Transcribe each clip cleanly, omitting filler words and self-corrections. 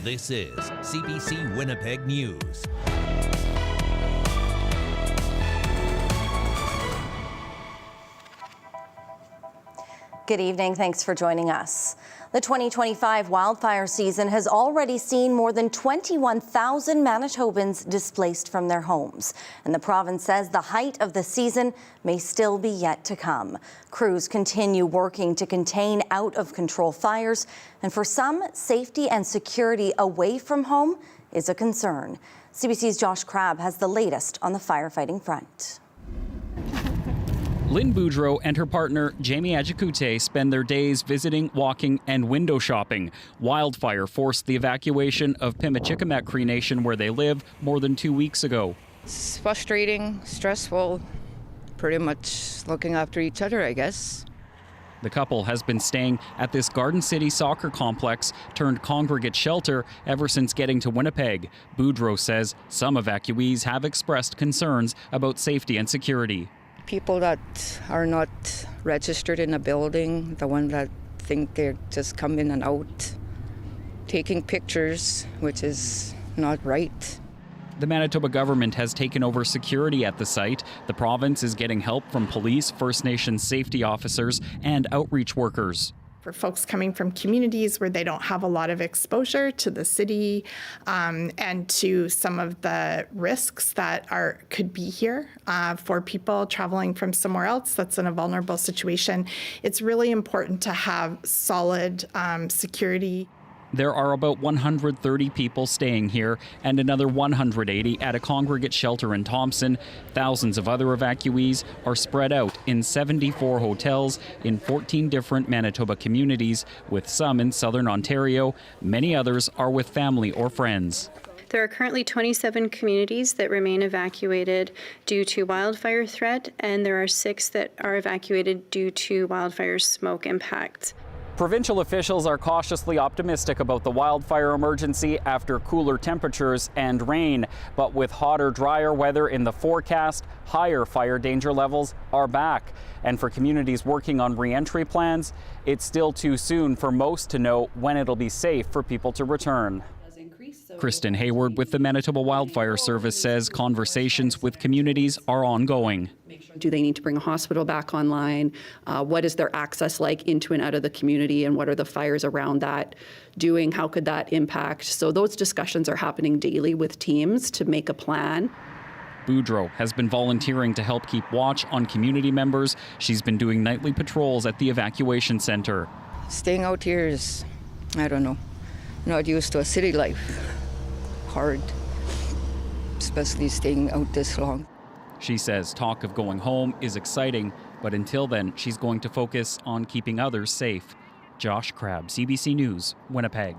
This is CBC Winnipeg News. Good evening. Thanks for joining us. The 2025 wildfire season has already seen more than 21,000 Manitobans displaced from their homes. And the province says the height of the season may still be yet to come. Crews continue working to contain out-of-control fires. And for some, safety and security away from home is a concern. CBC's Josh Crabb has the latest on the firefighting front. Lynn Boudreau and her partner, Jamie Adjikute, spend their days visiting, walking, and window shopping. Wildfire forced the evacuation of Pimicikamet Cree Nation, where they live, more than 2 weeks ago. It's frustrating, stressful, pretty much looking after each other, I guess. The couple has been staying at this Garden City soccer complex turned congregate shelter ever since getting to Winnipeg. Boudreau says some evacuees have expressed concerns about safety and security. People that are not registered in a building, the ones that think they're just come in and out, taking pictures, which is not right. The Manitoba government has taken over security at the site. The province is getting help from police, First Nations safety officers, and outreach workers. For folks coming from communities where they don't have a lot of exposure to the city and to some of the risks that could be here for people traveling from somewhere else that's in a vulnerable situation, it's really important to have solid security. There are about 130 people staying here and another 180 at a congregate shelter in Thompson. Thousands of other evacuees are spread out in 74 hotels in 14 different Manitoba communities, with some in southern Ontario. Many others are with family or friends. There are currently 27 communities that remain evacuated due to wildfire threat, and there are 6 that are evacuated due to wildfire smoke impact. Provincial officials are cautiously optimistic about the wildfire emergency after cooler temperatures and rain. But with hotter, drier weather in the forecast, higher fire danger levels are back. And for communities working on re-entry plans, it's still too soon for most to know when it'll be safe for people to return. Kristen Hayward with the Manitoba Wildfire Service says conversations with communities are ongoing. Do they need to bring a hospital back online? What is their access like into and out of the community, and what are the fires around that doing? How could that impact? So those discussions are happening daily with teams to make a plan. Boudreau has been volunteering to help keep watch on community members. She's been doing nightly patrols at the evacuation center. Staying out here is, I don't know, not used to a city life. Hard, especially staying out this long. She says talk of going home is exciting, but until then, she's going to focus on keeping others safe. Josh Crabb, CBC News, Winnipeg.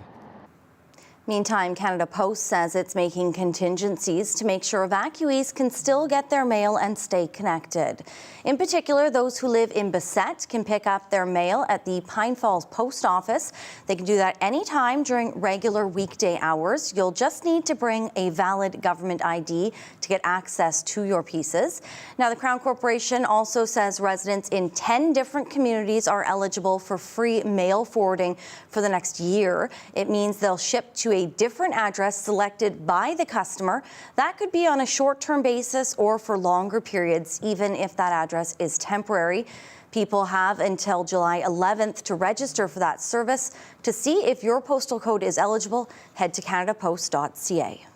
Meantime, Canada Post says it's making contingencies to make sure evacuees can still get their mail and stay connected. In particular, those who live in Bassett can pick up their mail at the Pine Falls Post Office. They can do that anytime during regular weekday hours. You'll just need to bring a valid government ID to get access to your pieces. Now, the Crown Corporation also says residents in 10 different communities are eligible for free mail forwarding for the next year. It means they'll ship to a different address selected by the customer. That could be on a short-term basis or for longer periods, even if that address is temporary. People have until July 11th to register for that service. To see if your postal code is eligible, head to canadapost.ca.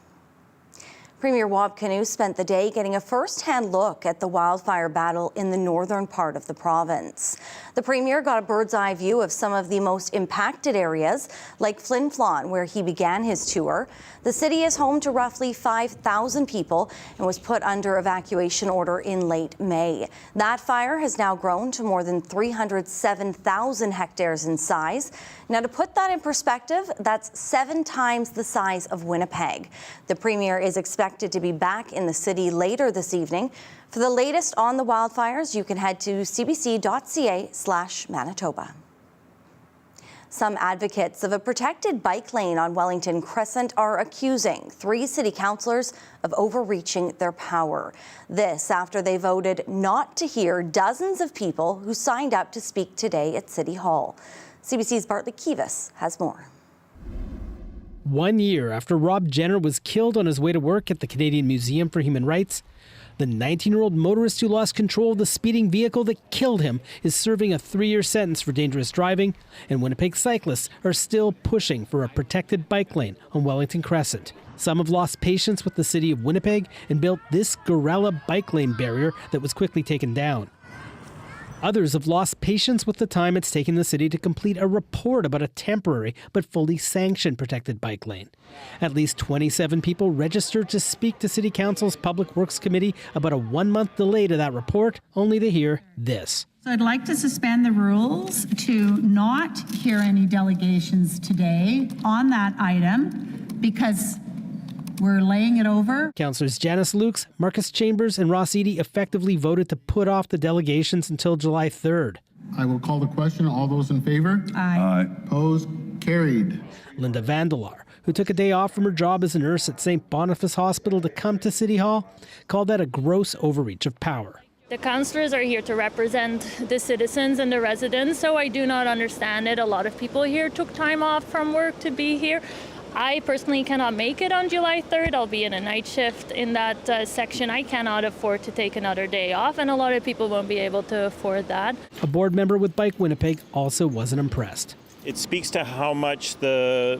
Premier Wab Kinew spent the day getting a first-hand look at the wildfire battle in the northern part of the province. The Premier got a bird's-eye view of some of the most impacted areas, like Flin Flon, where he began his tour. The city is home to roughly 5,000 people and was put under evacuation order in late May. That fire has now grown to more than 307,000 hectares in size. Now, to put that in perspective, that's 7 times the size of Winnipeg. The Premier is expected to be back in the city later this evening. For the latest on the wildfires, you can head to cbc.ca/Manitoba. Some advocates of a protected bike lane on Wellington Crescent are accusing 3 city councillors of overreaching their power. This after they voted not to hear dozens of people who signed up to speak today at City Hall. CBC's Bartley Kivas has more. 1 year after Rob Jenner was killed on his way to work at the Canadian Museum for Human Rights, the 19-year-old motorist who lost control of the speeding vehicle that killed him is serving a 3-year sentence for dangerous driving, and Winnipeg cyclists are still pushing for a protected bike lane on Wellington Crescent. Some have lost patience with the city of Winnipeg and built this gorilla bike lane barrier that was quickly taken down. Others have lost patience with the time it's taken the city to complete a report about a temporary but fully sanctioned protected bike lane. At least 27 people registered to speak to City Council's Public Works Committee about a 1-month delay to that report, only to hear this. So I'd like to suspend the rules to not hear any delegations today on that item because we're laying it over. Councillors Janice Lukes, Marcus Chambers and Ross Eady effectively voted to put off the delegations until July 3rd. I will call the question. All those in favor? Aye. Opposed? Carried. Linda Vandelar, who took a day off from her job as a nurse at St. Boniface Hospital to come to City Hall, called that a gross overreach of power. The councillors are here to represent the citizens and the residents, so I do not understand it. A lot of people here took time off from work to be here. I personally cannot make it on July 3rd. I'll be in a night shift in that section. I cannot afford to take another day off, and a lot of people won't be able to afford that. A board member with Bike Winnipeg also wasn't impressed. It speaks to how much the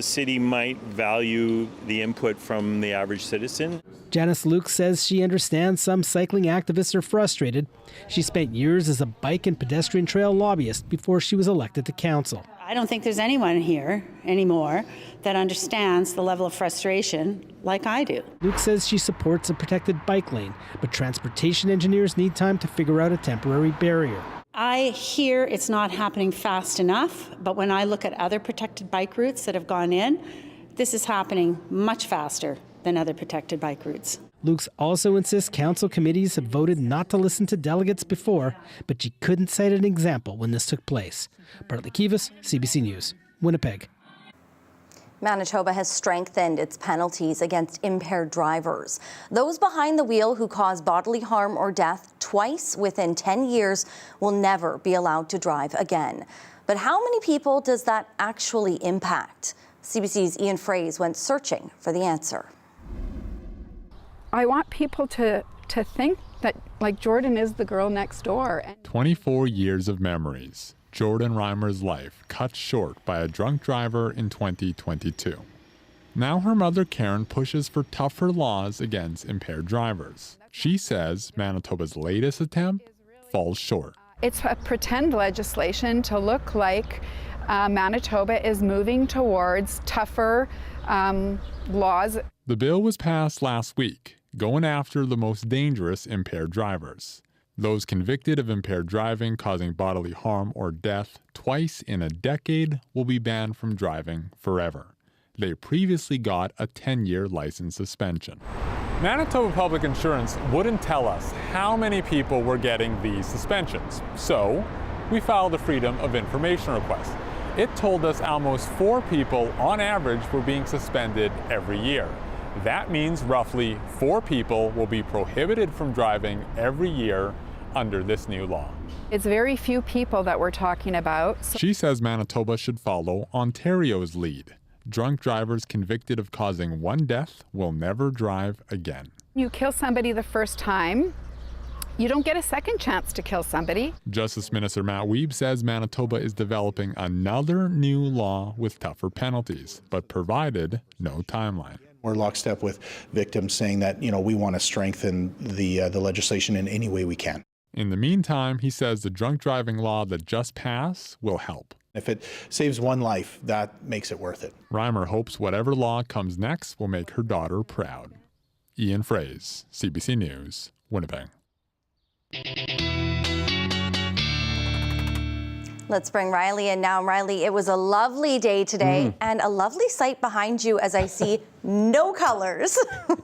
city might value the input from the average citizen. Janice Luke says she understands some cycling activists are frustrated. She spent years as a bike and pedestrian trail lobbyist before she was elected to council. I don't think there's anyone here anymore that understands the level of frustration like I do. Luke says she supports a protected bike lane, but transportation engineers need time to figure out a temporary barrier. I hear it's not happening fast enough, but when I look at other protected bike routes that have gone in, this is happening much faster than other protected bike routes. Luke also insists council committees have voted not to listen to delegates before, but she couldn't cite an example when this took place. Bartley Kivas, CBC News, Winnipeg. Manitoba has strengthened its penalties against impaired drivers. Those behind the wheel who cause bodily harm or death twice within 10 years will never be allowed to drive again. But how many people does that actually impact? CBC's Ian Fraze went searching for the answer. I want people to think that, like, Jordan is the girl next door. 24 years of memories. Jordan Reimer's life cut short by a drunk driver in 2022. Now her mother Karen pushes for tougher laws against impaired drivers. She says Manitoba's latest attempt falls short. It's a pretend legislation to look like Manitoba is moving towards tougher laws. The bill was passed last week, going after the most dangerous impaired drivers. Those convicted of impaired driving causing bodily harm or death twice in a decade will be banned from driving forever. They previously got a 10-year license suspension. Manitoba Public Insurance wouldn't tell us how many people were getting these suspensions, so we filed a Freedom of Information request. It told us almost 4 people on average were being suspended every year. That means roughly 4 people will be prohibited from driving every year under this new law. It's very few people that we're talking about. She says Manitoba should follow Ontario's lead. Drunk drivers convicted of causing 1 death will never drive again. You kill somebody the first time, you don't get a second chance to kill somebody. Justice Minister Matt Wiebe says Manitoba is developing another new law with tougher penalties, but provided no timeline. We're lockstep with victims saying that, we want to strengthen the legislation in any way we can. In the meantime, he says the drunk driving law that just passed will help. If it saves 1 life, that makes it worth it. Reimer hopes whatever law comes next will make her daughter proud. Ian Fraze, CBC News, Winnipeg. Let's bring Riley in now. Riley, it was a lovely day today and a lovely sight behind you as I see no colors.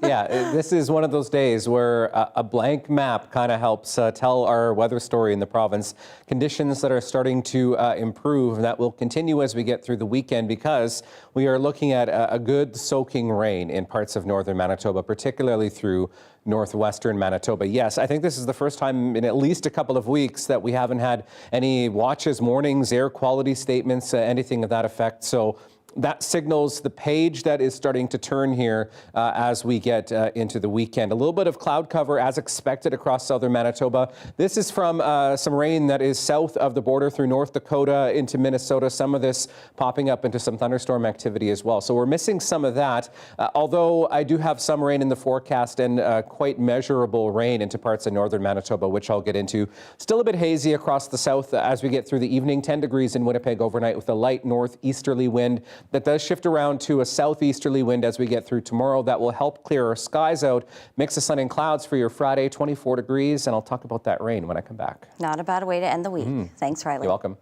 Yeah, this is one of those days where a blank map kind of helps tell our weather story in the province. Conditions that are starting to improve, and that will continue as we get through the weekend because we are looking at a good soaking rain in parts of northern Manitoba, particularly through northwestern Manitoba. Yes, I think this is the first time in at least a couple of weeks that we haven't had any watches, warnings, air quality statements, anything of that effect. So That signals the page that is starting to turn here as we get into the weekend. A little bit of cloud cover as expected across southern Manitoba. This is from some rain that is south of the border through North Dakota into Minnesota. Some of this popping up into some thunderstorm activity as well. So we're missing some of that, although I do have some rain in the forecast and quite measurable rain into parts of northern Manitoba, which I'll get into. Still a bit hazy across the south as we get through the evening. 10 degrees in Winnipeg overnight with a light northeasterly wind. That does shift around to a southeasterly wind as we get through tomorrow. That will help clear our skies out. Mix of sun and clouds for your Friday, 24 degrees. And I'll talk about that rain when I come back. Not a bad way to end the week. Thanks, Riley. You're welcome.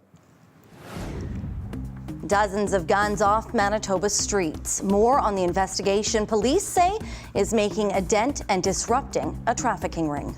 Dozens of guns off Manitoba's streets. More on the investigation police say is making a dent and disrupting a trafficking ring.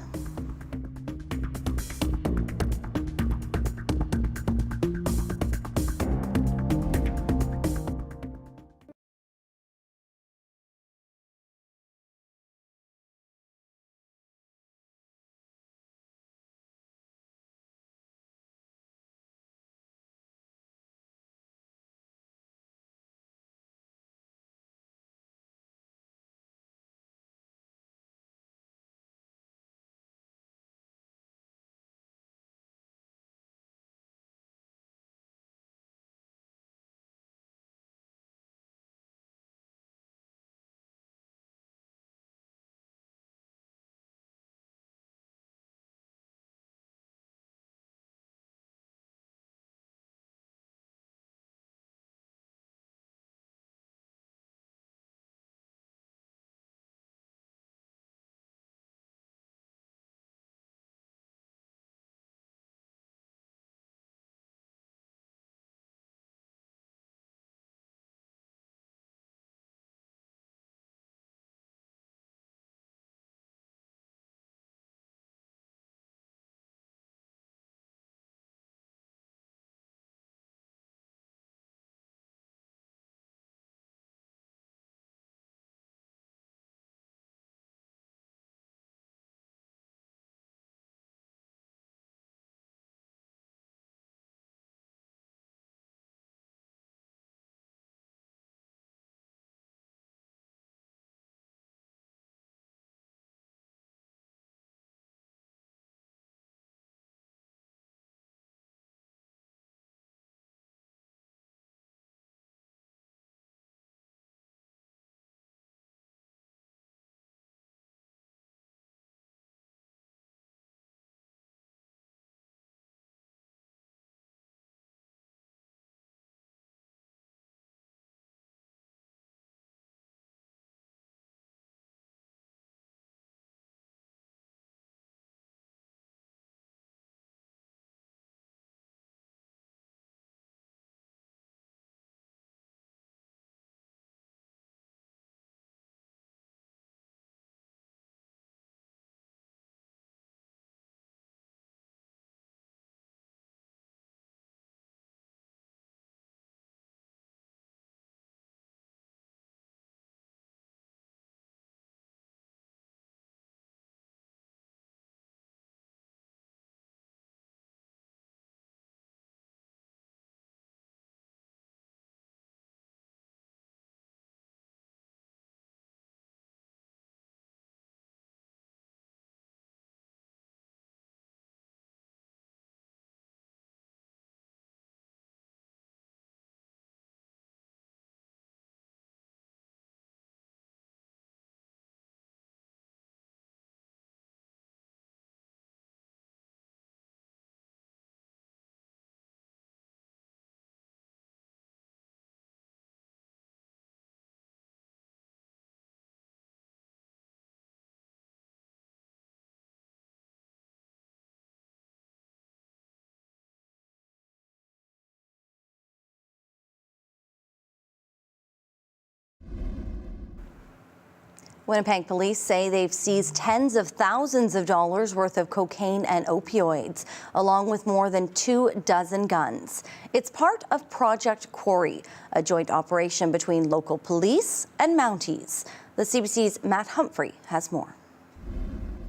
Winnipeg police say they've seized tens of thousands of dollars worth of cocaine and opioids, along with more than 24 guns. It's part of Project Quarry, a joint operation between local police and Mounties. The CBC's Matt Humphrey has more.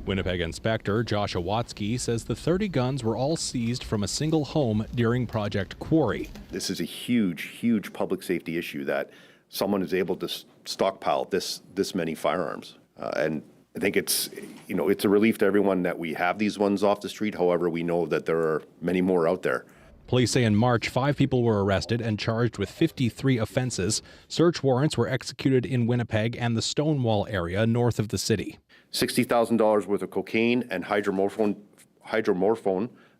Winnipeg Inspector Josh Awatsky says the 30 guns were all seized from a single home during Project Quarry. This is a huge public safety issue that someone is able to stockpile this many firearms. And I think it's a relief to everyone that we have these ones off the street. However, we know that there are many more out there. Police say in March, 5 people were arrested and charged with 53 offenses. Search warrants were executed in Winnipeg and the Stonewall area north of the city. $60,000 worth of cocaine and hydromorphone,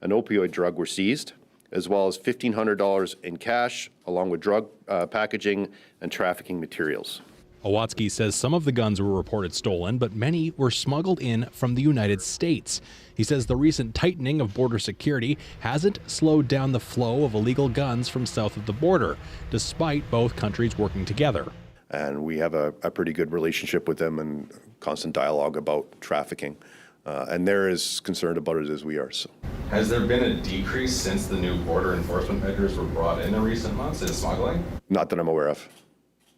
an opioid drug, were seized, as well as $1,500 in cash, along with drug packaging and trafficking materials. Awatsky says some of the guns were reported stolen, but many were smuggled in from the United States. He says the recent tightening of border security hasn't slowed down the flow of illegal guns from south of the border, despite both countries working together. And we have a pretty good relationship with them and constant dialogue about trafficking. And they're as concerned about it as we are. So. Has there been a decrease since the new border enforcement measures were brought in recent months in smuggling? Not that I'm aware of.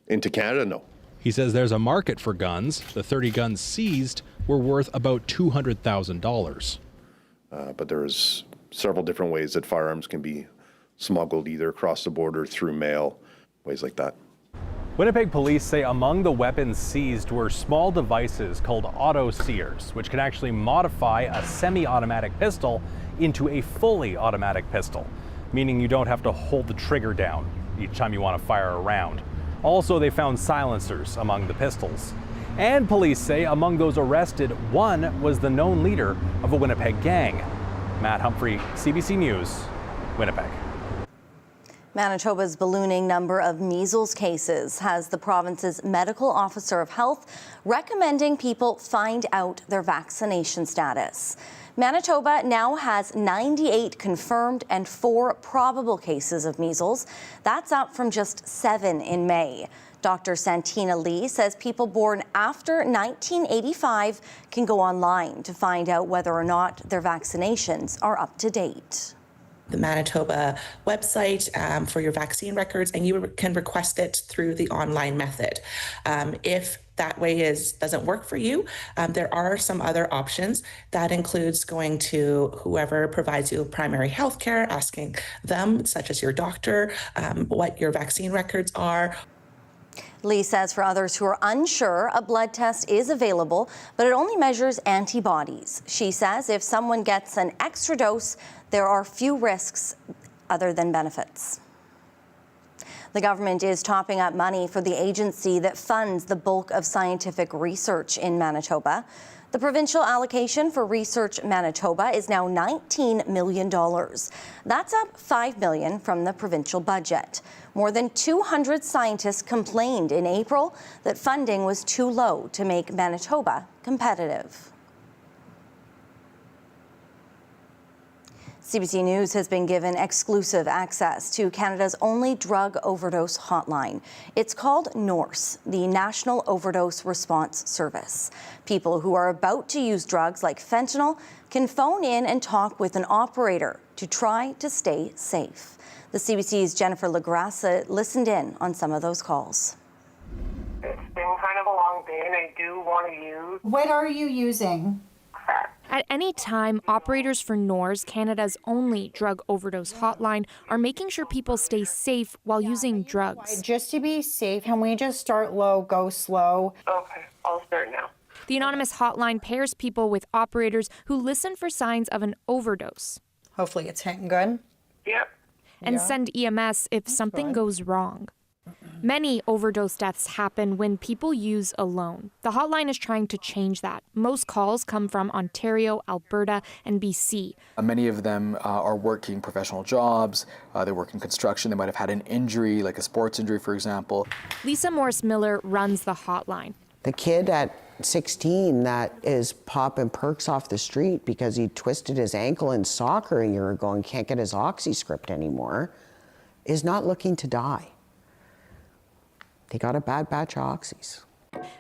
Into Canada, no. He says there's a market for guns. The 30 guns seized were worth about $200,000. But there's several different ways that firearms can be smuggled, either across the border, through mail, ways like that. Winnipeg police say among the weapons seized were small devices called auto sears, which can actually modify a semi-automatic pistol into a fully automatic pistol, meaning you don't have to hold the trigger down each time you want to fire a round. Also, they found silencers among the pistols. And police say among those arrested, one was the known leader of a Winnipeg gang. Matt Humphrey, CBC News, Winnipeg. Manitoba's ballooning number of measles cases has the province's medical officer of health recommending people find out their vaccination status. Manitoba now has 98 confirmed and 4 probable cases of measles. That's up from just 7 in May. Dr. Santina Lee says people born after 1985 can go online to find out whether or not their vaccinations are up to date. The Manitoba website for your vaccine records, and you can request it through the online method. If that way doesn't work for you, there are some other options. That includes going to whoever provides you primary health care, asking them, such as your doctor, what your vaccine records are. Lee says for others who are unsure, a blood test is available, but it only measures antibodies. She says if someone gets an extra dose, there are few risks other than benefits. The government is topping up money for the agency that funds the bulk of scientific research in Manitoba. The provincial allocation for Research Manitoba is now $19 million. That's up $5 million from the provincial budget. More than 200 scientists complained in April that funding was too low to make Manitoba competitive. CBC News has been given exclusive access to Canada's only drug overdose hotline. It's called NORSE, the National Overdose Response Service. People who are about to use drugs like fentanyl can phone in and talk with an operator to try to stay safe. The CBC's Jennifer LaGrassa listened in on some of those calls. It's been kind of a long day and I do want to use... What are you using? At any time, operators for NORS, Canada's only drug overdose hotline, are making sure people stay safe while using drugs. Just to be safe, can we just start low, go slow? Okay, I'll start now. The anonymous hotline pairs people with operators who listen for signs of an overdose. Hopefully it's hitting good. Yep. And send EMS if something goes wrong. Many overdose deaths happen when people use alone. The hotline is trying to change that. Most calls come from Ontario, Alberta, and BC. Many of them are working professional jobs. They work in construction. They might have had an injury, like a sports injury, for example. Lisa Morris-Miller runs the hotline. The kid at 16 that is popping perks off the street because he twisted his ankle in soccer a year ago and can't get his oxyscript anymore is not looking to die. They got a bad batch of oxys.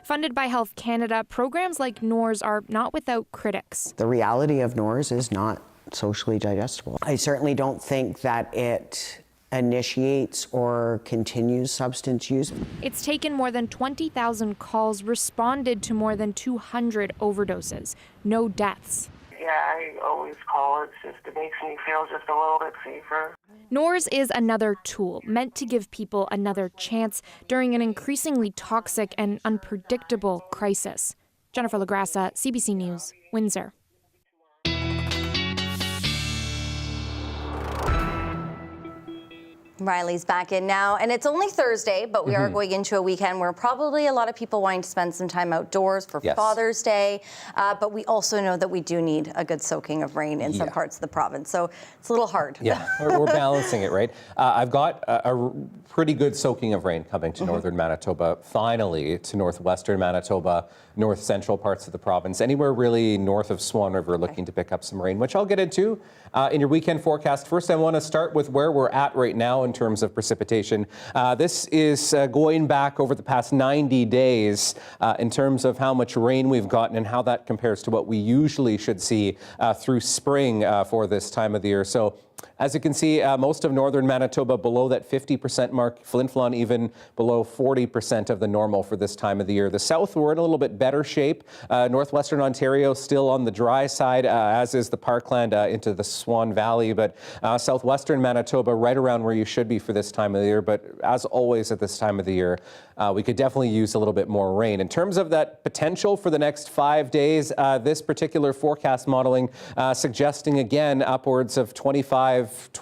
Funded by Health Canada, programs like NORS are not without critics. The reality of NORS is not socially digestible. I certainly don't think that it initiates or continues substance use. It's taken more than 20,000 calls, responded to more than 200 overdoses. No deaths. Yeah, I always call. It makes me feel just a little bit safer. NORS is another tool meant to give people another chance during an increasingly toxic and unpredictable crisis. Jennifer LaGrassa, CBC News, Windsor. Riley's back in now, and it's only Thursday, but we are going into a weekend where probably a lot of people wanting to spend some time outdoors for Father's Day, but we also know that we do need a good soaking of rain in some parts of the province, so it's a little hard. Yeah, we're balancing it, right? I've got a pretty good soaking of rain coming to northern Manitoba, finally to northwestern Manitoba, north central parts of the province, anywhere really north of Swan River looking to pick up some rain, which I'll get into in your weekend forecast. First, I want to start with where we're at right now in terms of precipitation. This is going back over the past 90 days in terms of how much rain we've gotten and how that compares to what we usually should see through spring for this time of the year. So as you can see, most of northern Manitoba below that 50% mark, Flin Flon even below 40% of the normal for this time of the year. The south, we're in a little bit better shape. Northwestern Ontario still on the dry side, as is the Parkland into the Swan Valley, but southwestern Manitoba right around where you should be for this time of the year. But as always at this time of the year, we could definitely use a little bit more rain. In terms of that potential for the next 5 days, this particular forecast modeling suggesting again upwards of 25 to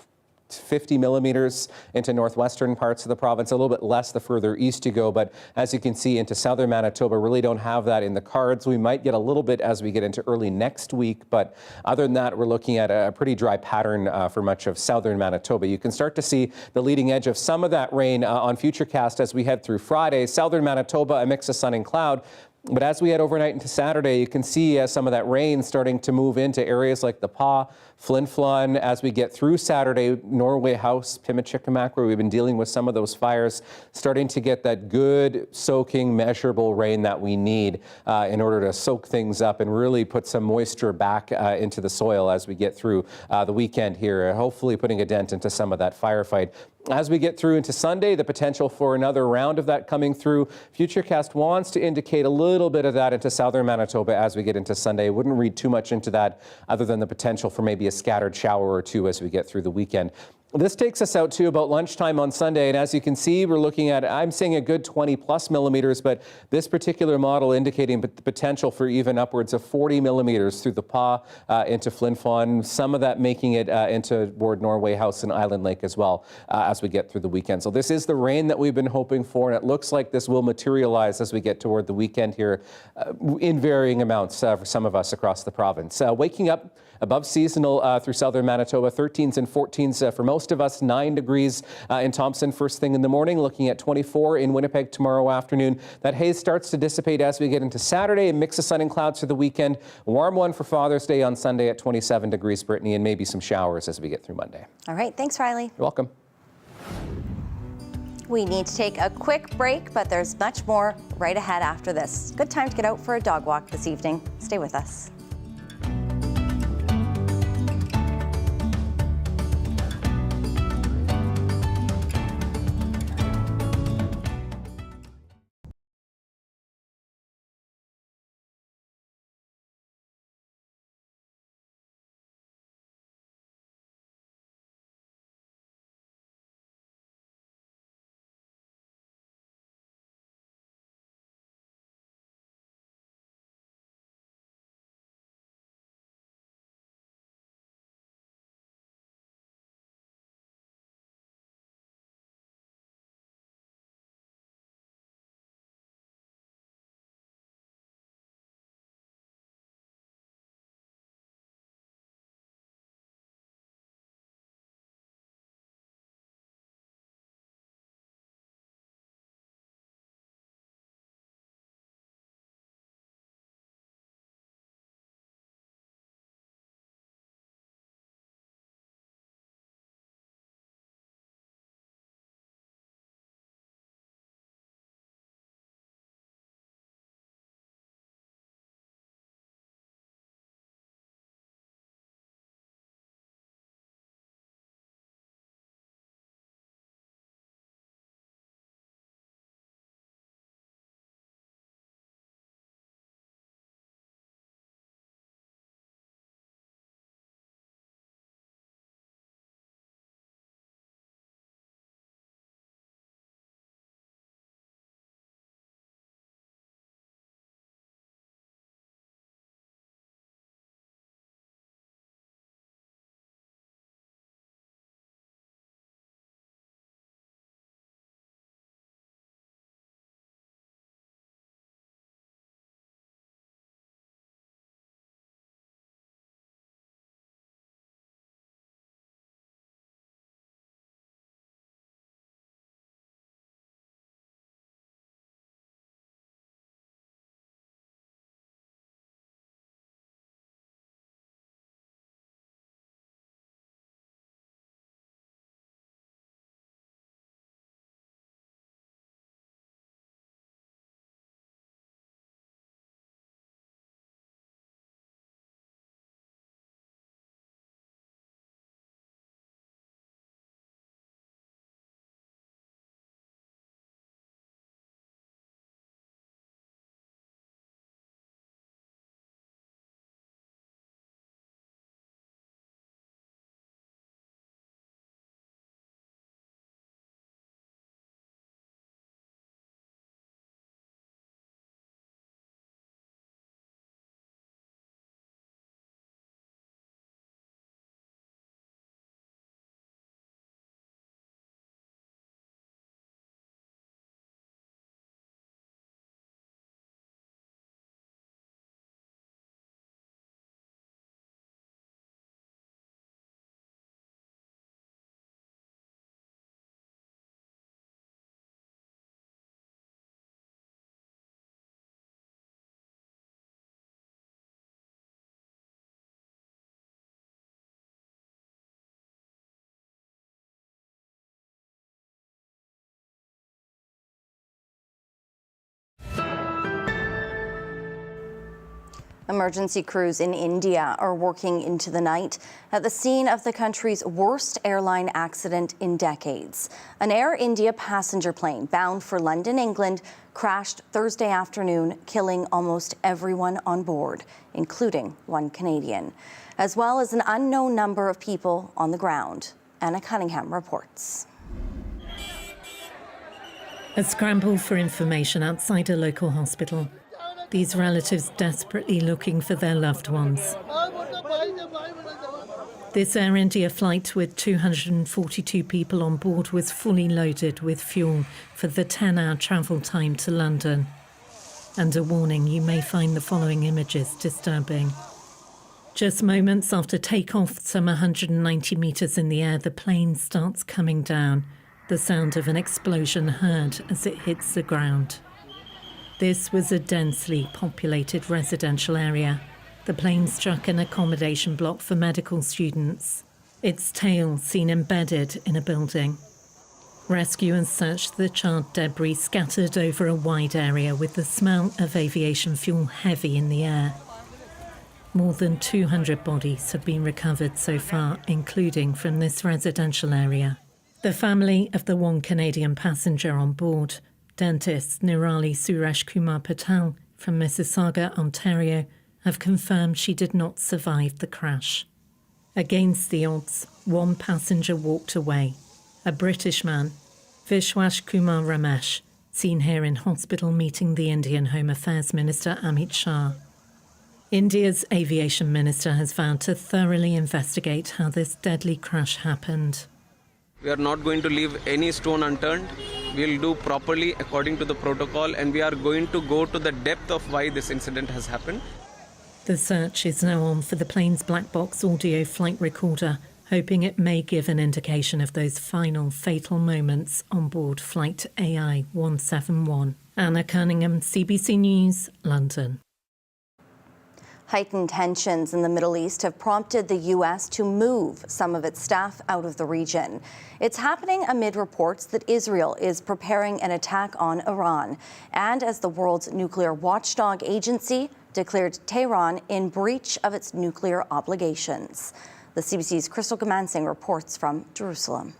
50 millimeters into northwestern parts of the province, a little bit less the further east you go. But as you can see into southern Manitoba, really don't have that in the cards. We might get a little bit as we get into early next week. But other than that, we're looking at a pretty dry pattern for much of southern Manitoba. You can start to see the leading edge of some of that rain on Futurecast as we head through Friday. Southern Manitoba, a mix of sun and cloud. But as we head overnight into Saturday, you can see some of that rain starting to move into areas like the Pas, Flin Flon. As we get through Saturday, Norway House, Pimicikamak, where we've been dealing with some of those fires, starting to get that good, soaking, measurable rain that we need in order to soak things up and really put some moisture back into the soil as we get through the weekend here, hopefully putting a dent into some of that firefight. As we get through into Sunday, the potential for another round of that coming through. Futurecast wants to indicate a little bit of that into southern Manitoba as we get into Sunday. Wouldn't read too much into that other than the potential for maybe a scattered shower or two as we get through the weekend. This takes us out to about lunchtime on Sunday, and as you can see, we're looking at, I'm saying a good 20 plus millimeters, but this particular model indicating the potential for even upwards of 40 millimeters through the Pas into Flin Flon, some of that making it into toward Norway House and Island Lake as well as we get through the weekend. So this is the rain that we've been hoping for, and it looks like this will materialize as we get toward the weekend here in varying amounts for some of us across the province. Waking up above seasonal through southern Manitoba, 13s and 14s for most of us, 9 degrees in Thompson first thing in the morning, looking at 24 in Winnipeg tomorrow afternoon. That haze starts to dissipate as we get into Saturday, a mix of sun and clouds for the weekend. Warm one for Father's Day on Sunday at 27 degrees, Brittany, and maybe some showers as we get through Monday. All right, thanks, Riley. You're welcome. We need to take a quick break, but there's much more right ahead after this. Good time to get out for a dog walk this evening. Stay with us. Emergency crews in India are working into the night at the scene of the country's worst airline accident in decades. An Air India passenger plane bound for London, England, crashed Thursday afternoon, killing almost everyone on board, including one Canadian, as well as an unknown number of people on the ground. Anna Cunningham reports. A scramble for information outside a local hospital. These relatives desperately looking for their loved ones. This Air India flight with 242 people on board was fully loaded with fuel for the 10-hour travel time to London. And a warning, you may find the following images disturbing. Just moments after takeoff, some 190 metres in the air, the plane starts coming down. The sound of an explosion heard as it hits the ground. This was a densely populated residential area. The plane struck an accommodation block for medical students. Its tail seen embedded in a building. Rescuers searched the charred debris scattered over a wide area with the smell of aviation fuel heavy in the air. More than 200 bodies have been recovered so far, including from this residential area. The family of the one Canadian passenger on board, dentist Nirali Suresh Kumar Patel from Mississauga, Ontario, have confirmed she did not survive the crash. Against the odds, one passenger walked away. A British man, Vishwash Kumar Ramesh, seen here in hospital meeting the Indian Home Affairs Minister Amit Shah. India's aviation minister has vowed to thoroughly investigate how this deadly crash happened. We are not going to leave any stone unturned. We'll do properly according to the protocol, and we are going to go to the depth of why this incident has happened. The search is now on for the plane's black box audio flight recorder, hoping it may give an indication of those final fatal moments on board Flight AI 171. Anna Cunningham, CBC News, London. Heightened tensions in the Middle East have prompted the U.S. to move some of its staff out of the region. It's happening amid reports that Israel is preparing an attack on Iran, and as the world's nuclear watchdog agency declared Tehran in breach of its nuclear obligations. The CBC's Crystal Gamansing reports from Jerusalem.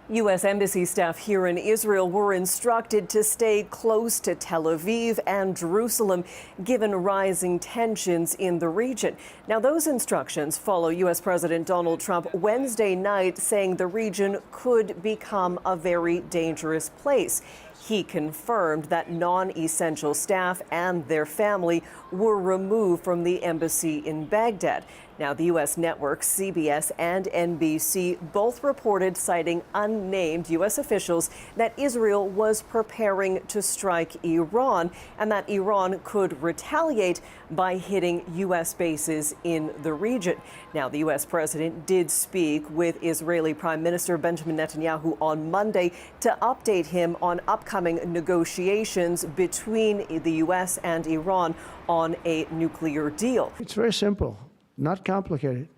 U.S. Embassy staff here in Israel were instructed to stay close to Tel Aviv and Jerusalem, given rising tensions in the region. Now, those instructions follow U.S. President Donald Trump Wednesday night saying the region could become a very dangerous place. He confirmed that non-essential staff and their family were removed from the embassy in Baghdad. Now, the U.S. networks CBS and NBC both reported, citing unnamed U.S. officials, that Israel was preparing to strike Iran and that Iran could retaliate by hitting U.S. bases in the region. Now, the U.S. president did speak with Israeli Prime Minister Benjamin Netanyahu on Monday to update him on upcoming negotiations between the U.S. and Iran on a nuclear deal. It's very simple. Not complicated.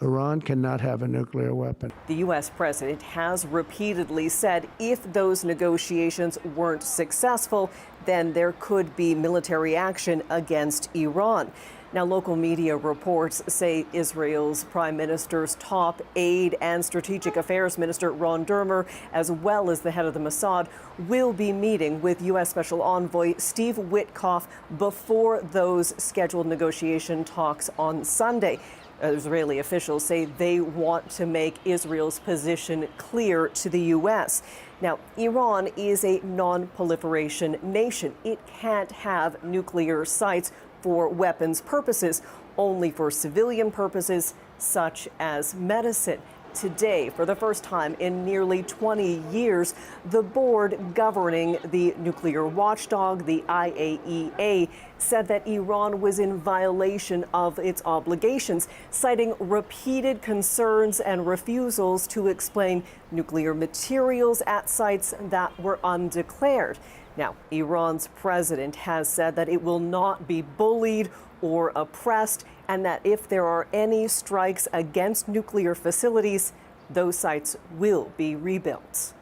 Iran cannot have a nuclear weapon. The U.S. president has repeatedly said if those negotiations weren't successful, then there could be military action against Iran. Now, local media reports say Israel's prime minister's top aide and strategic affairs minister Ron Dermer, as well as the head of the Mossad, will be meeting with U.S. Special Envoy Steve Witkoff before those scheduled negotiation talks on Sunday. Israeli officials say they want to make Israel's position clear to the U.S. Now, Iran is a non-proliferation nation. It can't have nuclear sites for weapons purposes, only for civilian purposes such as medicine. Today, for the first time in nearly 20 years, the board governing the nuclear watchdog, the IAEA, said that Iran was in violation of its obligations, citing repeated concerns and refusals to explain nuclear materials at sites that were undeclared. Now, Iran's president has said that it will not be bullied or oppressed, and that if there are any strikes against nuclear facilities, those sites will be rebuilt.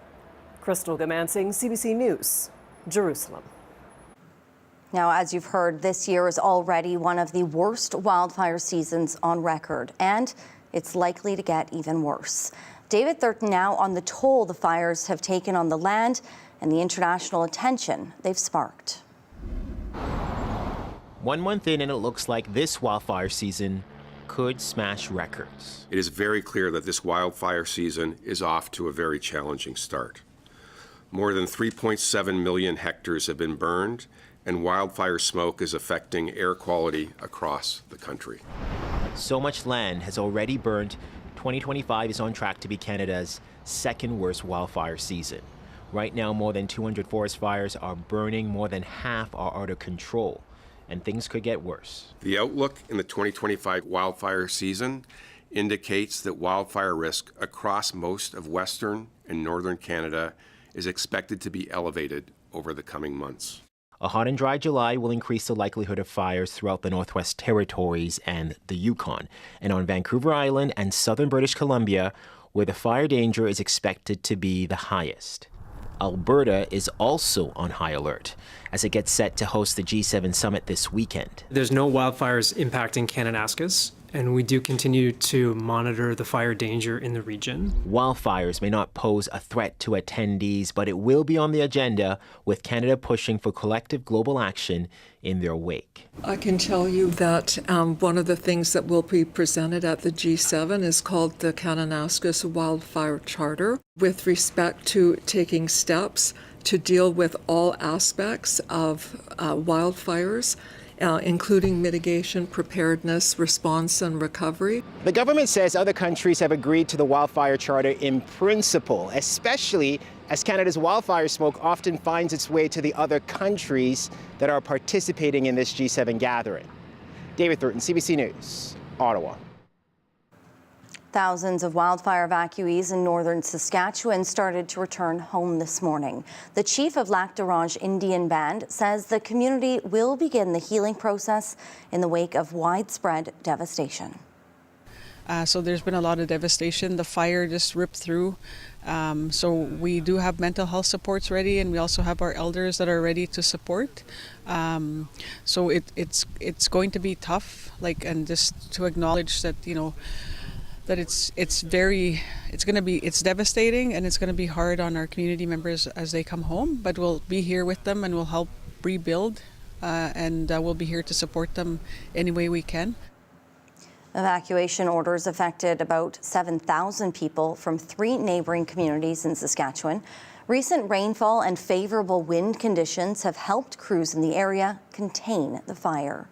Crystal Gamansing, CBC News, Jerusalem. Now, as you've heard, this year is already one of the worst wildfire seasons on record, and it's likely to get even worse. David Thurton now on the toll the fires have taken on the land and the international attention they've sparked. 1 month in, and it looks like this wildfire season could smash records. It is very clear that this wildfire season is off to a very challenging start. More than 3.7 million hectares have been burned, and wildfire smoke is affecting air quality across the country. So much land has already burned. 2025 is on track to be Canada's second worst wildfire season. Right now, more than 200 forest fires are burning, more than half are out of control, and things could get worse. The outlook in the 2025 wildfire season indicates that wildfire risk across most of Western and Northern Canada is expected to be elevated over the coming months. A hot and dry July will increase the likelihood of fires throughout the Northwest Territories and the Yukon, and on Vancouver Island and southern British Columbia, where the fire danger is expected to be the highest. Alberta is also on high alert as it gets set to host the G7 summit this weekend. There's no wildfires impacting Kananaskis, and we do continue to monitor the fire danger in the region. Wildfires may not pose a threat to attendees, but it will be on the agenda, with Canada pushing for collective global action in their wake. I can tell you that one of the things that will be presented at the G7 is called the Kananaskis Wildfire Charter, with respect to taking steps to deal with all aspects of wildfires, including mitigation, preparedness, response, and recovery. The government says other countries have agreed to the Wildfire Charter in principle, especially as Canada's wildfire smoke often finds its way to the other countries that are participating in this G7 gathering. David Thurton, CBC News, Ottawa. Thousands of wildfire evacuees in northern Saskatchewan started to return home this morning. The chief of Lac d'Orange Indian Band says the community will begin the healing process in the wake of widespread devastation. So there's been a lot of devastation. The fire just ripped through. So we do have mental health supports ready, and we also have our elders that are ready to support. So it's going to be tough, and just to acknowledge that, that it's devastating, and it's going to be hard on our community members as they come home, but we'll be here with them and we'll help rebuild, and we'll be here to support them any way we can. Evacuation orders affected about 7,000 people from 3 neighboring communities in Saskatchewan. Recent rainfall and favorable wind conditions have helped crews in the area contain the fire.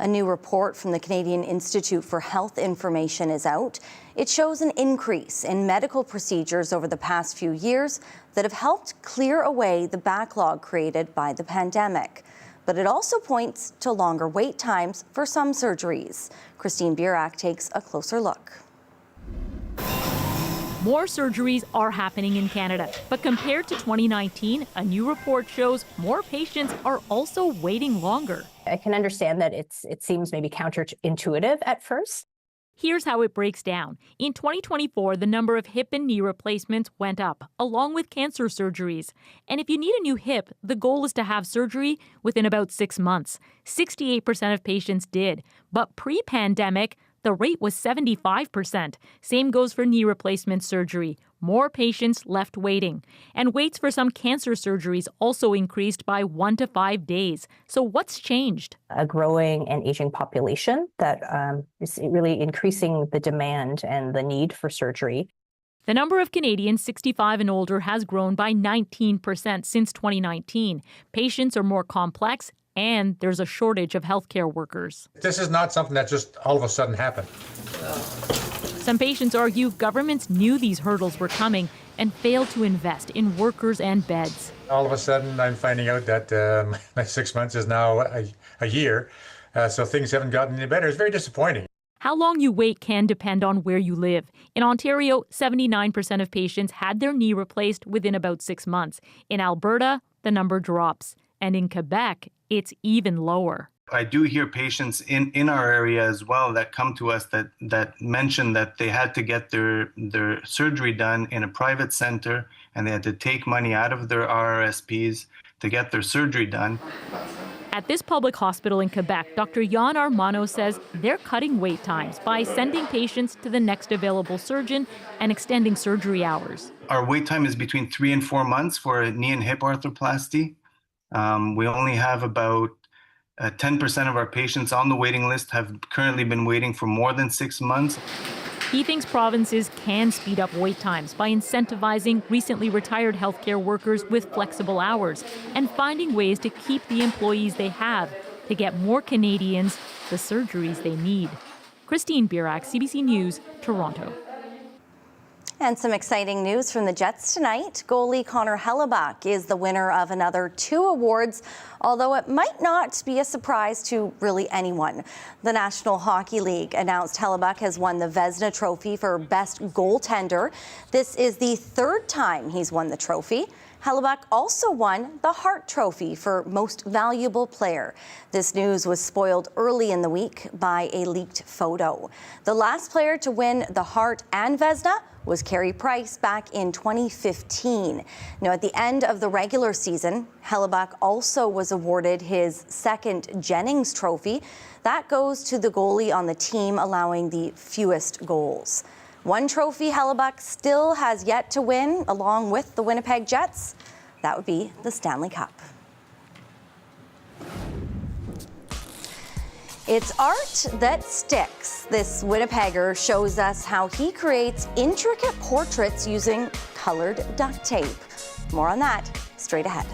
A new report from the Canadian Institute for Health Information is out. It shows an increase in medical procedures over the past few years that have helped clear away the backlog created by the pandemic. But it also points to longer wait times for some surgeries. Christine Burak takes a closer look. More surgeries are happening in Canada, but compared to 2019, a new report shows more patients are also waiting longer. I can understand that it seems maybe counterintuitive at first. Here's how it breaks down. In 2024, the number of hip and knee replacements went up, along with cancer surgeries. And if you need a new hip, the goal is to have surgery within about 6 months. 68% of patients did. But pre-pandemic, the rate was 75%. Same goes for knee replacement surgery. More patients left waiting. And waits for some cancer surgeries also increased by 1 to 5 days. So what's changed? A growing and aging population that is really increasing the demand and the need for surgery. The number of Canadians 65 and older has grown by 19% since 2019. Patients are more complex, and there's a shortage of healthcare workers. This is not something that just all of a sudden happened. Some patients argue governments knew these hurdles were coming and failed to invest in workers and beds. All of a sudden, I'm finding out that my 6 months is now a year, so things haven't gotten any better. It's very disappointing. How long you wait can depend on where you live. In Ontario, 79% of patients had their knee replaced within about 6 months. In Alberta, the number drops. And in Quebec, it's even lower. I do hear patients in our area as well that come to us that mention that they had to get their surgery done in a private center, and they had to take money out of their RRSPs to get their surgery done. At this public hospital in Quebec, Dr. Jan Armano says they're cutting wait times by sending patients to the next available surgeon and extending surgery hours. Our wait time is between 3 and 4 months for a knee and hip arthroplasty. We only have about 10% of our patients on the waiting list have currently been waiting for more than 6 months. He thinks provinces can speed up wait times by incentivizing recently retired healthcare workers with flexible hours and finding ways to keep the employees they have to get more Canadians the surgeries they need. Christine Birak, CBC News, Toronto. And some exciting news from the Jets tonight. Goalie Connor Hellebuyck is the winner of another 2 awards, although it might not be a surprise to really anyone. The National Hockey League announced Hellebuyck has won the Vezina Trophy for Best Goaltender. This is the 3rd time he's won the trophy. Hellebuyck also won the Hart Trophy for Most Valuable Player. This news was spoiled early in the week by a leaked photo. The last player to win the Hart and Vezina was Carey Price back in 2015. Now, at the end of the regular season, Hellebuyck also was awarded his 2nd Jennings Trophy. That goes to the goalie on the team allowing the fewest goals. One trophy Hellebuyck still has yet to win, along with the Winnipeg Jets. That would be the Stanley Cup. It's art that sticks. This Winnipegger shows us how he creates intricate portraits using colored duct tape. More on that straight ahead.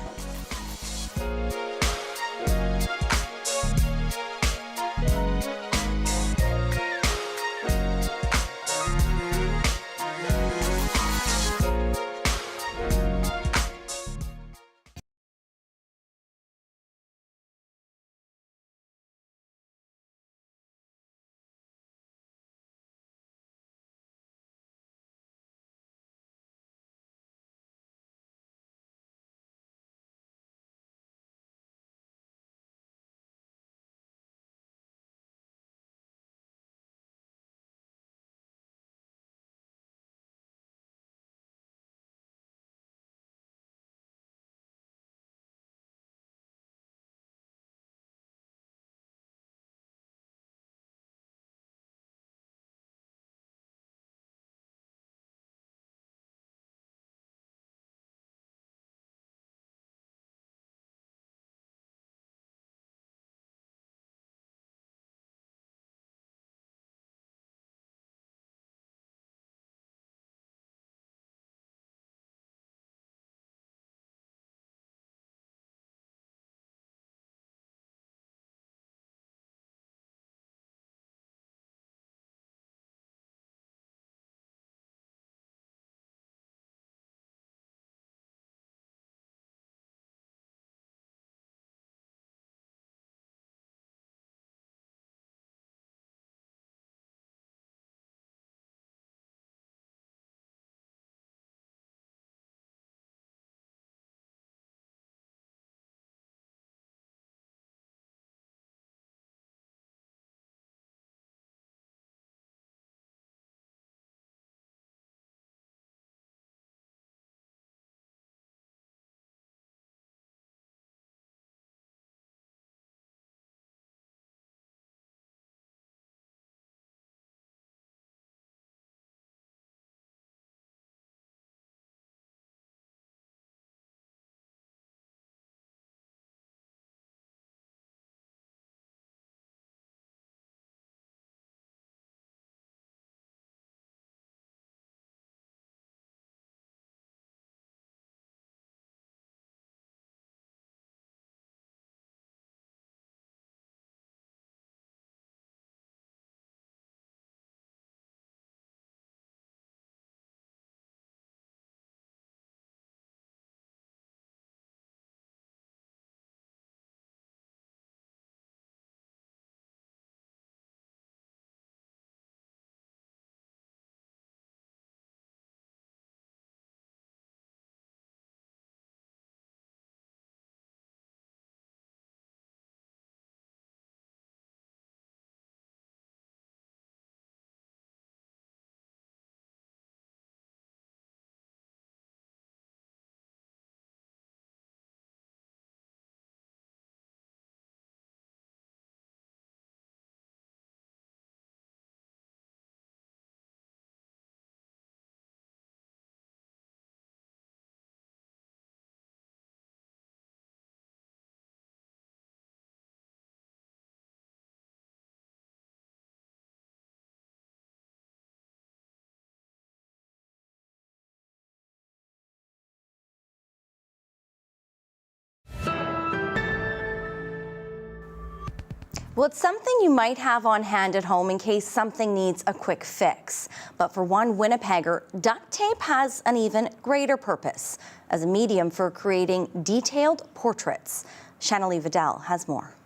Well, it's something you might have on hand at home in case something needs a quick fix. But for one Winnipegger, duct tape has an even greater purpose as a medium for creating detailed portraits. Shanley Vidal has more.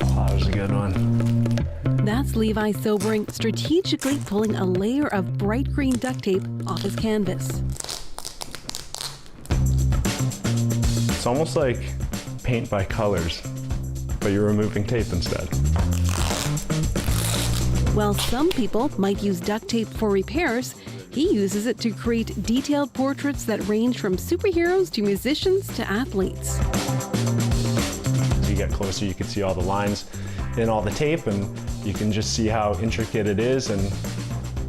That was a good one. That's Levi Sobering strategically pulling a layer of bright green duct tape off his canvas. It's almost like paint by colors, but you're removing tape instead. While some people might use duct tape for repairs, he uses it to create detailed portraits that range from superheroes to musicians to athletes. As you get closer, you can see all the lines in all the tape, and you can just see how intricate it is. And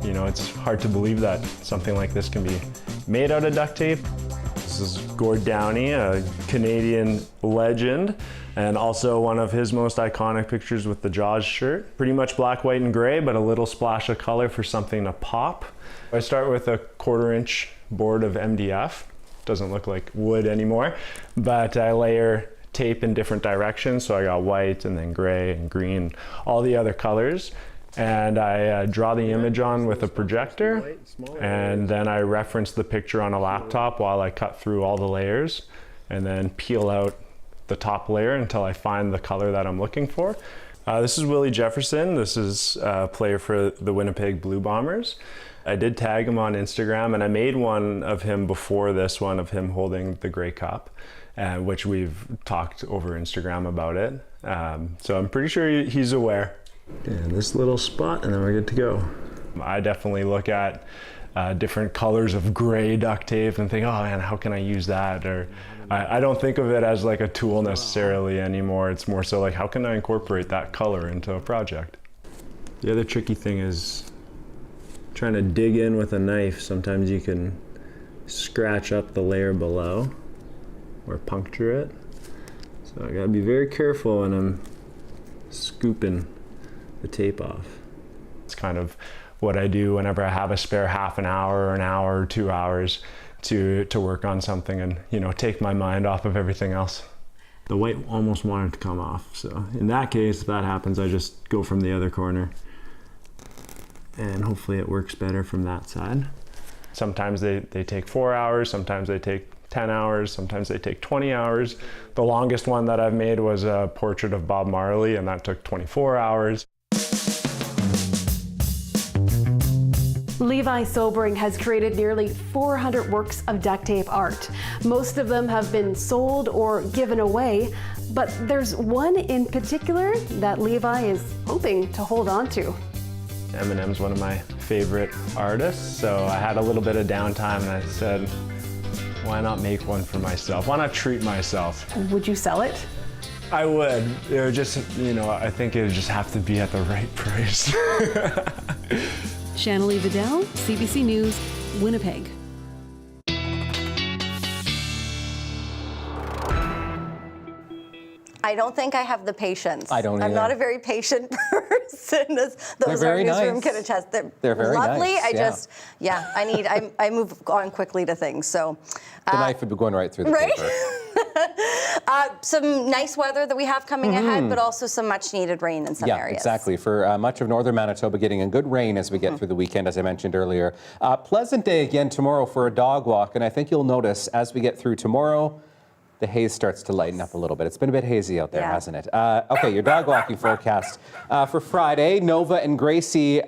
you know, it's hard to believe that something like this can be made out of duct tape. This is Gord Downie, a Canadian legend, and also one of his most iconic pictures with the Jaws shirt. Pretty much black, white, and gray, but a little splash of color for something to pop. I start with a 1/4-inch board of MDF. Doesn't look like wood anymore, but I layer tape in different directions. So I got white and then gray and green, all the other colors. And I draw the image on with a projector, and then I reference the picture on a laptop while I cut through all the layers, and then peel out the top layer until I find the color that I'm looking for. This is Willie Jefferson. This is a player for the Winnipeg Blue Bombers. I did tag him on Instagram, and I made one of him before this one of him holding the Grey Cup, which we've talked over Instagram about it. So I'm pretty sure he's aware. And this little spot, and then we're good to go. I definitely look at different colors of gray duct tape and think, oh man, how can I use that? Or I don't think of it as like a tool necessarily anymore. It's more so like, how can I incorporate that color into a project? The other tricky thing is trying to dig in with a knife. Sometimes you can scratch up the layer below or puncture it. So I gotta be very careful when I'm scooping the tape off. It's kind of what I do whenever I have a spare half an hour or an hour or 2 hours to work on something and, you know, take my mind off of everything else. The white almost wanted to come off, so in that case, if that happens, I just go from the other corner and hopefully it works better from that side. Sometimes they take 4 hours, sometimes they take 10 hours, sometimes they take 20 hours. The longest one that I've made was a portrait of Bob Marley, and that took 24 hours. Levi Sobering has created nearly 400 works of duct tape art. Most of them have been sold or given away, but there's one in particular that Levi is hoping to hold on to. Eminem's one of my favorite artists, so I had a little bit of downtime and I said, why not make one for myself? Why not treat myself? Would you sell it? I would. It would just, you know, I think it would just have to be at the right price. Shanley Vidal, CBC News, Winnipeg. I don't think I have the patience. I don't either. I'm not a very patient person, as those very in our newsroom nice. can attest. They're very lovely. nice, I move on quickly to things. So the knife would be going right through the right? paper. Some nice weather that we have coming ahead, but also some much needed rain in some areas. Yeah, exactly. For much of northern Manitoba, getting a good rain as we get through the weekend, as I mentioned earlier. Pleasant day again tomorrow for a dog walk, and I think you'll notice as we get through tomorrow, the haze starts to lighten up a little bit. It's been a bit hazy out there, hasn't it? Okay, your dog walking forecast for Friday. Nova and Gracie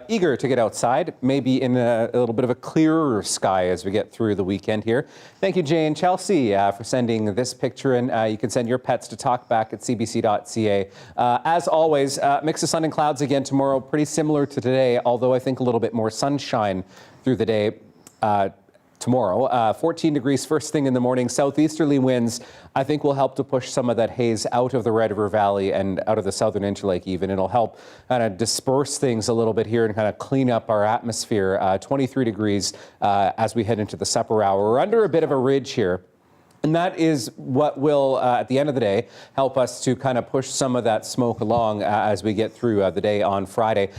eager to get outside, maybe in a little bit of a clearer sky as we get through the weekend here. Thank you, Jay and Chelsea, for sending this picture in. You can send your pets to talkback@cbc.ca. As always, mix of sun and clouds again tomorrow, pretty similar to today, although I think a little bit more sunshine through the day. Tomorrow, 14 degrees first thing in the morning. Southeasterly winds, I think, will help to push some of that haze out of the Red River Valley and out of the southern Interlake even. It'll help kind of disperse things a little bit here and kind of clean up our atmosphere. 23 degrees as we head into the supper hour. We're under a bit of a ridge here. And that is what will, at the end of the day, help us to kind of push some of that smoke along as we get through the day on Friday.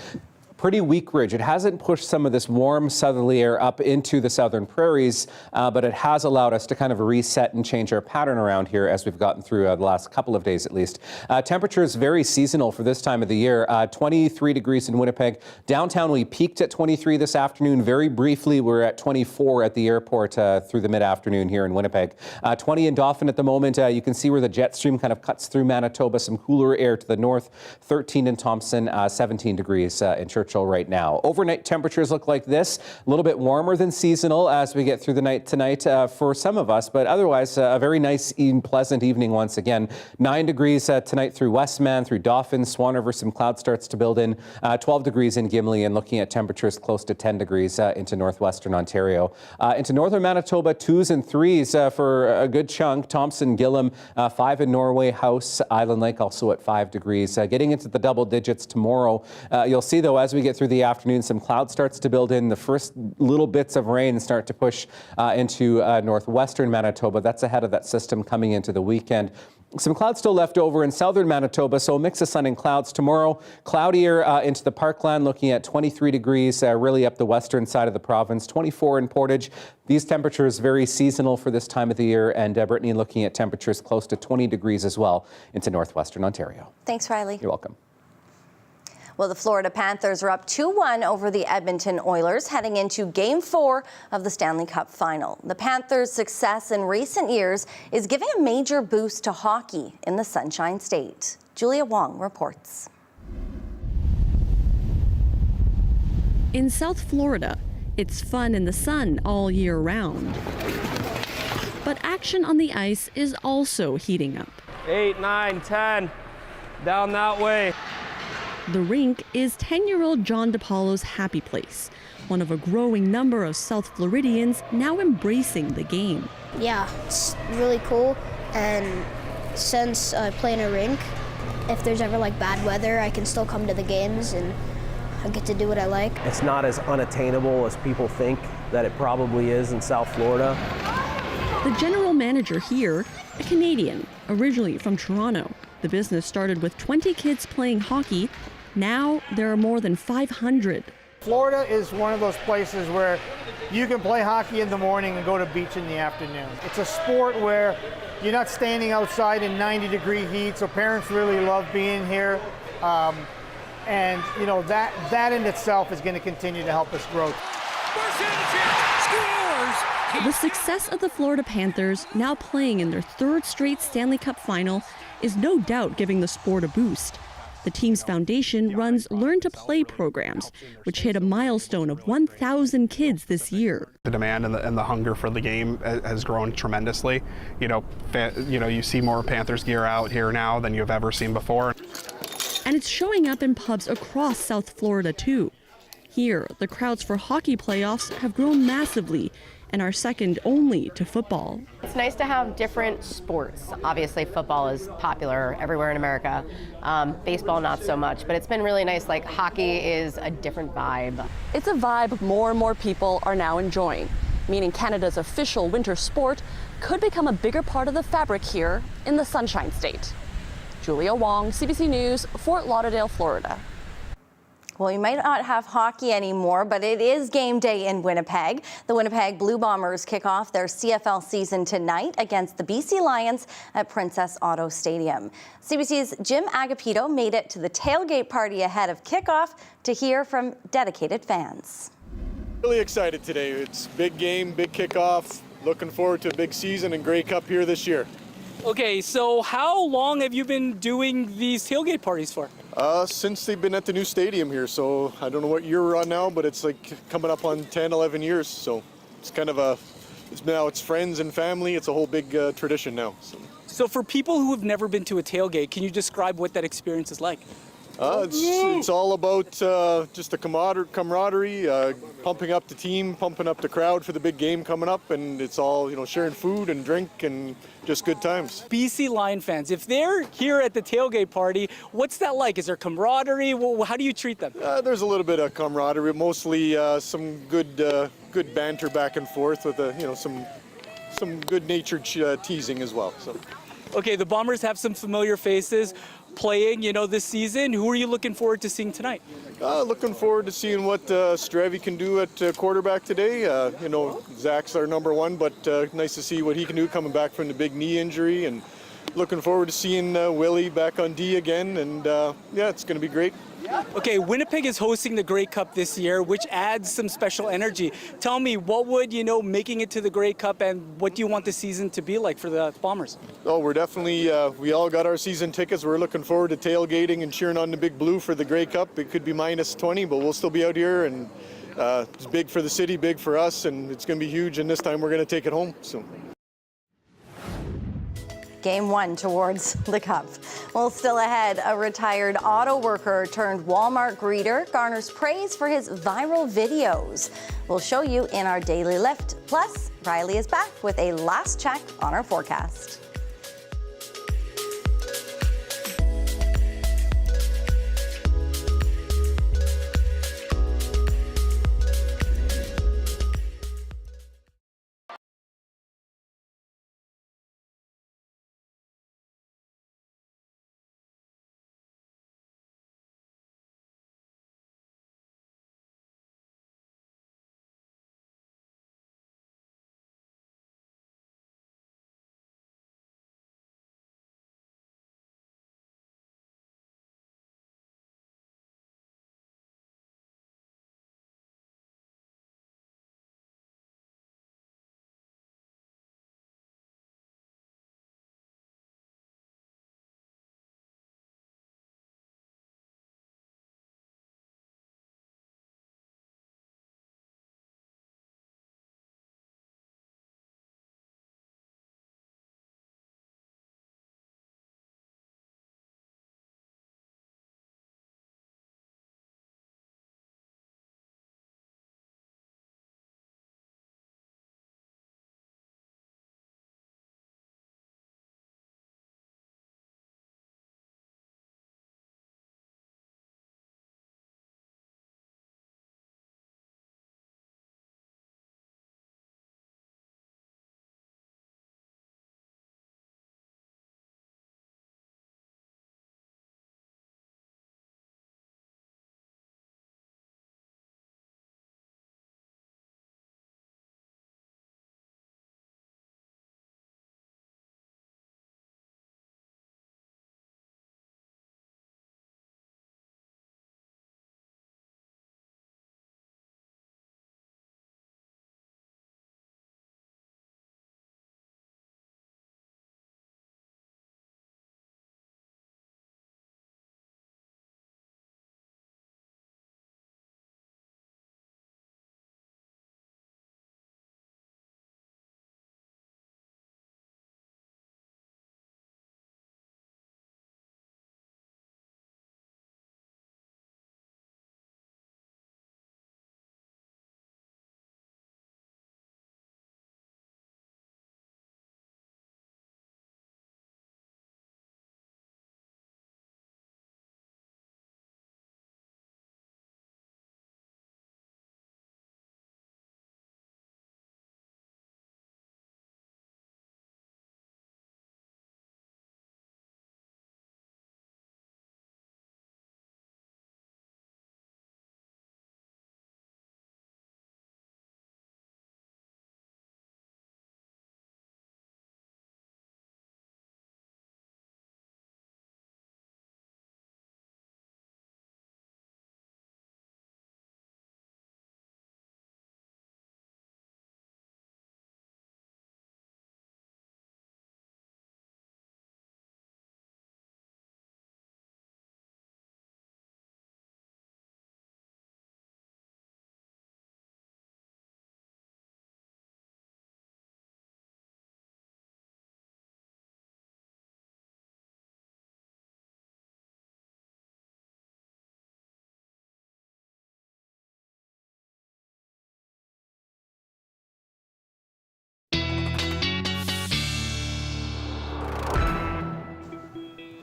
pretty weak ridge. It hasn't pushed some of this warm southerly air up into the southern prairies, but it has allowed us to kind of reset and change our pattern around here as we've gotten through the last couple of days at least. Temperatures very seasonal for this time of the year. 23 degrees in Winnipeg. Downtown we peaked at 23 this afternoon. Very briefly we're at 24 at the airport through the mid-afternoon here in Winnipeg. 20 in Dauphin at the moment. You can see where the jet stream kind of cuts through Manitoba. Some cooler air to the north. 13 in Thompson, 17 degrees in Churchill right now. Overnight temperatures look like this, a little bit warmer than seasonal as we get through the night tonight for some of us, but otherwise a very nice and pleasant evening once again. 9 degrees tonight through Westman, through Dauphin, Swan River, some cloud starts to build in. 12 degrees in Gimli, and looking at temperatures close to 10 degrees into northwestern Ontario. Into northern Manitoba, 2s and 3s for a good chunk. Thompson, Gillam, 5 in Norway, House, Island Lake also at 5 degrees. Getting into the double digits tomorrow. You'll see though, as we get through the afternoon, some cloud starts to build in. The first little bits of rain start to push into northwestern Manitoba. That's ahead of that system coming into the weekend. Some clouds still left over in southern Manitoba, so a mix of sun and clouds tomorrow. Cloudier into the Parkland, looking at 23 degrees, really up the western side of the province, 24 in Portage. These temperatures very seasonal for this time of the year, and Brittany looking at temperatures close to 20 degrees as well into northwestern Ontario. Thanks, Riley. You're welcome. Well, the Florida Panthers are up 2-1 over the Edmonton Oilers, heading into Game 4 of the Stanley Cup Final. The Panthers' success in recent years is giving a major boost to hockey in the Sunshine State. Julia Wong reports. In South Florida, it's fun in the sun all year round. But action on the ice is also heating up. 8, 9, 10, down that way. The rink is 10-year-old John DePaulo's happy place, one of a growing number of South Floridians now embracing the game. Yeah, it's really cool, and since I play in a rink, if there's ever like bad weather, I can still come to the games and I get to do what I like. It's not as unattainable as people think that it probably is in South Florida. The general manager here, a Canadian, originally from Toronto. The business started with 20 kids playing hockey. Now there are more than 500. Florida is one of those places where you can play hockey in the morning and go to beach in the afternoon. It's a sport where you're not standing outside in 90-degree heat, so parents really love being here. And you know that in itself is going to continue to help us grow. The success of the Florida Panthers, now playing in their third straight Stanley Cup final, is no doubt giving the sport a boost. The team's foundation runs Learn to Play programs, which hit a milestone of 1,000 kids this year. The demand and the hunger for the game has grown tremendously. You see more Panthers gear out here now than you've ever seen before. And it's showing up in pubs across South Florida, too. Here, the crowds for hockey playoffs have grown massively and are second only to football. It's nice to have different sports. Obviously, football is popular everywhere in America. Baseball, not so much, but it's been really nice. Like, hockey is a different vibe. It's a vibe more and more people are now enjoying, meaning Canada's official winter sport could become a bigger part of the fabric here in the Sunshine State. Julia Wong, CBC News, Fort Lauderdale, Florida. Well, you might not have hockey anymore, but it is game day in Winnipeg. The Winnipeg Blue Bombers kick off their CFL season tonight against the BC Lions at Princess Auto Stadium. CBC's Jim Agapito made it to the tailgate party ahead of kickoff to hear from dedicated fans. Really excited today. It's big game, big kickoff. Looking forward to a big season and Grey Cup here this year. Okay, so how long have you been doing these tailgate parties for? Since they've been at the new stadium here, so I don't know what year we're on now, but it's like coming up on 10, 11 years, so it's kind of it's friends and family, it's a whole big tradition now. So for people who have never been to a tailgate, can you describe what that experience is like? It's all about just the camaraderie, pumping up the team, pumping up the crowd for the big game coming up, and it's all, sharing food and drink and just good times. BC Lion fans, if they're here at the tailgate party, what's that like? Is there camaraderie? How do you treat them? There's a little bit of camaraderie, mostly some good banter back and forth with some good-natured teasing as well. So. Okay, the Bombers have some familiar faces. playing, this season. Who are you looking forward to seeing tonight? Looking forward to seeing what Strevy can do at quarterback today. Zach's our number one, but nice to see what he can do coming back from the big knee injury. And looking forward to seeing Willie back on D again. And yeah, it's going to be great. Okay, Winnipeg is hosting the Grey Cup this year, which adds some special energy. Tell me, what would, making it to the Grey Cup, and what do you want the season to be like for the Bombers? Oh, we're definitely, we all got our season tickets. We're looking forward to tailgating and cheering on the Big Blue for the Grey Cup. It could be minus 20, but we'll still be out here, and it's big for the city, big for us, and it's going to be huge, and this time we're going to take it home. So. Game 1 towards the Cup. Well, still ahead, a retired auto worker turned Walmart greeter garners praise for his viral videos. We'll show you in our Daily Lift. Plus, Riley is back with a last check on our forecast.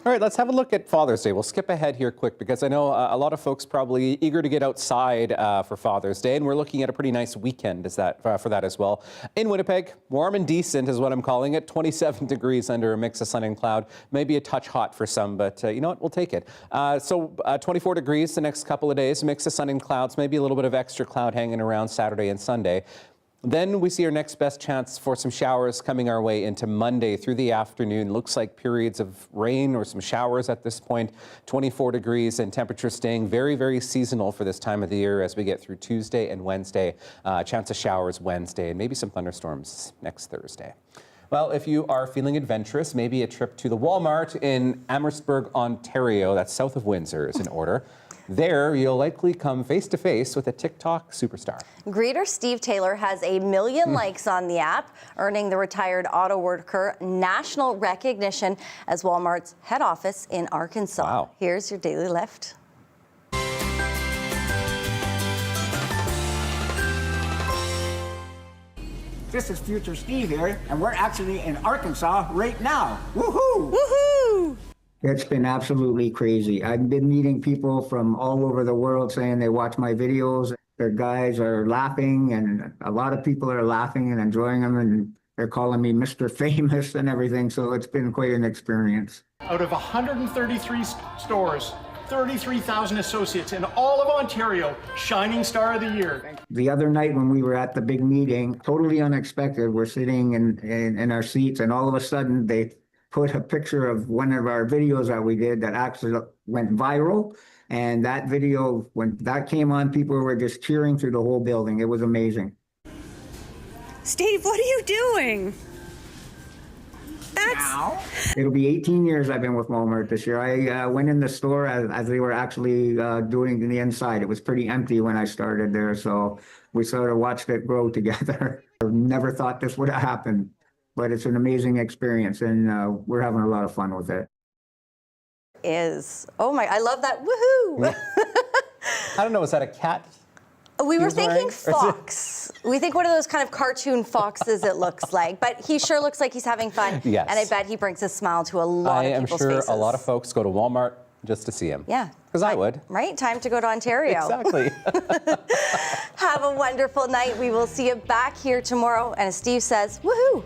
All right, let's have a look at Father's Day. We'll skip ahead here quick because I know a lot of folks probably eager to get outside for Father's Day, and we're looking at a pretty nice weekend for that as well. In Winnipeg, warm and decent is what I'm calling it. 27 degrees under a mix of sun and cloud. Maybe a touch hot for some, but you know what? We'll take it. 24 degrees the next couple of days, mix of sun and clouds, maybe a little bit of extra cloud hanging around Saturday and Sunday. Then we see our next best chance for some showers coming our way into Monday through the afternoon. Looks like periods of rain or some showers at this point. 24 degrees and temperature staying very, very seasonal for this time of the year as we get through Tuesday and Wednesday. Chance of showers Wednesday and maybe some thunderstorms next Thursday. Well, if you are feeling adventurous, maybe a trip to the Walmart in Amherstburg, Ontario, that's south of Windsor, is in order. There, you'll likely come face-to-face with a TikTok superstar. Greeter Steve Taylor has 1 million likes on the app, earning the retired auto worker national recognition as Walmart's head office in Arkansas. Wow. Here's your Daily Lift. This is Future Steve here, and we're actually in Arkansas right now. Woohoo! Woohoo! It's been absolutely crazy. I've been meeting people from all over the world saying they watch my videos. Their guys are laughing, and a lot of people are laughing and enjoying them, and they're calling me Mr. Famous and everything, so it's been quite an experience. Out of 133 stores, 33,000 associates in all of Ontario, Shining Star of the Year. The other night when we were at the big meeting, totally unexpected, we're sitting in our seats, and all of a sudden they put a picture of one of our videos that we did that actually went viral. And that video, when that came on, people were just cheering through the whole building. It was amazing. Steve, what are you doing? It'll be 18 years I've been with Walmart this year. I went in the store as they were actually doing the inside. It was pretty empty when I started there, so we sort of watched it grow together. I never thought this would have happened, but it's an amazing experience, and we're having a lot of fun with it. Oh my, I love that, woohoo! I don't know, is that a cat? We were thinking fox. We think one of those kind of cartoon foxes it looks like, but he sure looks like he's having fun. Yes. And I bet he brings a smile to a lot of people's faces. I am sure a lot of folks go to Walmart just to see him. Yeah. Because I would. Right? Time to go to Ontario. Exactly. Have a wonderful night. We will see you back here tomorrow. And as Steve says, woohoo!